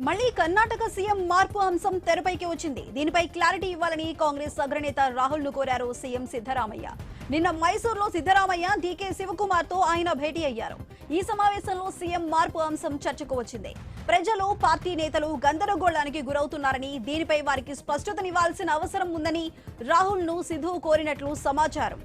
మళ్ళీ కర్ణాటక సీఎం మార్పు అంశం తెరపైకి వచ్చింది. దీనిపై క్లారిటీ ఇవ్వాలని కాంగ్రెస్ అగ్రనేత రాహుల్ ను కోరారు సీఎం సిద్ధరామయ్య. నిన్న మైసూరులో సిద్ధరామయ్య డీకే శివకుమార్ తో ఆయన భేటీ అయ్యారు. ఈ సమావేశంలో సీఎం మార్పు అంశం చర్చకు వచ్చింది. ప్రజలు, పార్టీ నేతలు గందరగోళానికి గురవుతున్నారని, దీనిపై వారికి స్పష్టతనివ్వాల్సిన అవసరం ఉందని రాహుల్ ను సిద్ధు కోరినట్లు సమాచారం.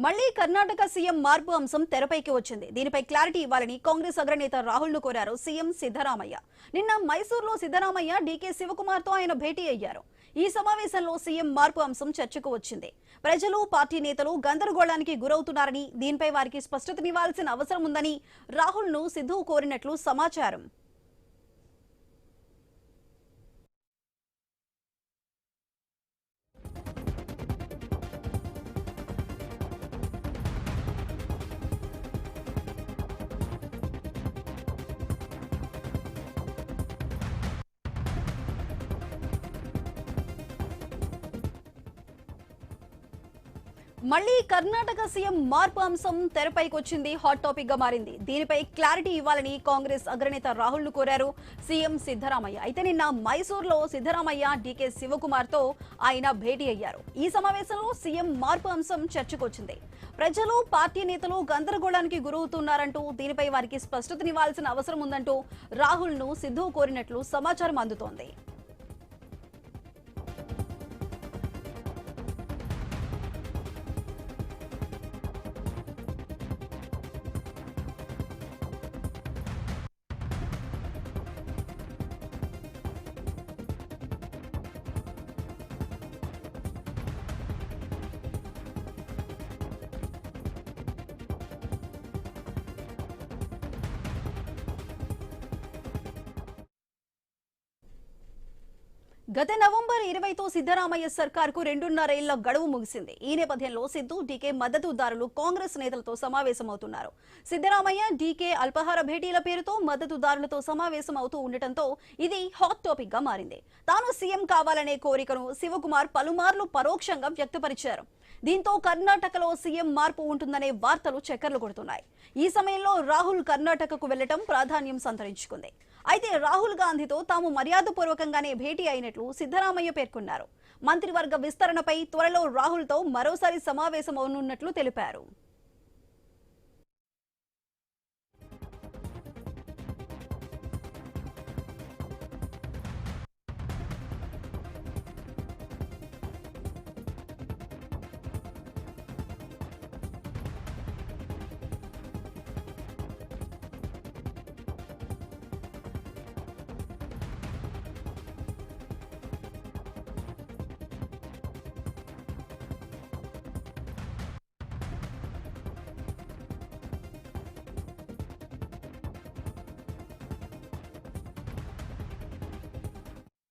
మళ్లీ కర్ణాటక సీఎం మార్పు అంశం తెరపైకి వచ్చింది. దీనిపై క్లారిటీ ఇవ్వాలని కాంగ్రెస్ అగ్రనేత రాహుల్ ను కోరారు సీఎం సిద్ధరామయ్య. నిన్న మైసూరులో సిద్ధరామయ్య డీకే శివకుమార్ తో ఆయన భేటీ అయ్యారు. ఈ సమావేశంలో సీఎం మార్పు అంశం చర్చకు వచ్చింది. ప్రజలు, పార్టీ నేతలు గందరగోళానికి గురవుతున్నారని, దీనిపై వారికి స్పష్టతనివ్వాల్సిన అవసరం ఉందని రాహుల్ ను సిద్ధు కోరినట్లు సమాచారం. మళ్లీ కర్ణాటక సీఎం మార్పు అంశం తెరపైకి వచ్చింది. హాట్ టాపిక్ గా మారింది. దీనిపై క్లారిటీ ఇవ్వాలని కాంగ్రెస్ అగ్రనేత రాహుల్ ను కోరారు సీఎం సిద్ధరామయ్య. అయితే నిన్న మైసూరులో సిద్ధరామయ్య డీకే శివకుమార్ తో ఆయన భేటీ అయ్యారు. ఈ సమావేశంలో సీఎం మార్పు అంశం చర్చకు వచ్చింది. ప్రజలు, పార్టీ నేతలు గందరగోళానికి గురవుతున్నారంటూ, దీనిపై వారికి స్పష్టతనివ్వాల్సిన అవసరం ఉందంటూ రాహుల్ ను సిద్ధు కోరినట్లు సమాచారం అందుతోంది. గత నవంబర్ 20తో సిద్ధరామయ్య సర్కార్కు 2.5 ఏళ్ల గడువు ముగిసింది. ఈ నేపథ్యంలో సిద్ధు, డీకే మద్దతుదారులు కాంగ్రెస్ నేతలతో సమావేశమవుతున్నారు. సిద్ధరామయ్య, డీకే అల్పహార భేటీల పేరుతో మద్దతుదారులతో సమావేశం అవుతూ ఉండటంతో ఇది హాట్ టాపిక్ గా మారింది. తాను సీఎం కావాలనే కోరికను శివకుమార్ పలుమార్లు పరోక్షంగా వ్యక్తపరిచారు. దీంతో కర్ణాటకలో సీఎం మార్పు ఉంటుందనే వార్తలు చక్కర్లు కొడుతున్నాయి. ఈ సమయంలో రాహుల్ కర్ణాటకకు వెళ్లటం ప్రాధాన్యం సంతరించుకుంది. అయితే రాహుల్ గాంధీతో తాము మర్యాదపూర్వకంగానే భేటీ అయినట్లు సిద్ధరామయ్య పేర్కొన్నారు. మంత్రివర్గ విస్తరణపై త్వరలో రాహుల్ తో మరోసారి సమావేశం అవనున్నట్లు తెలిపారు.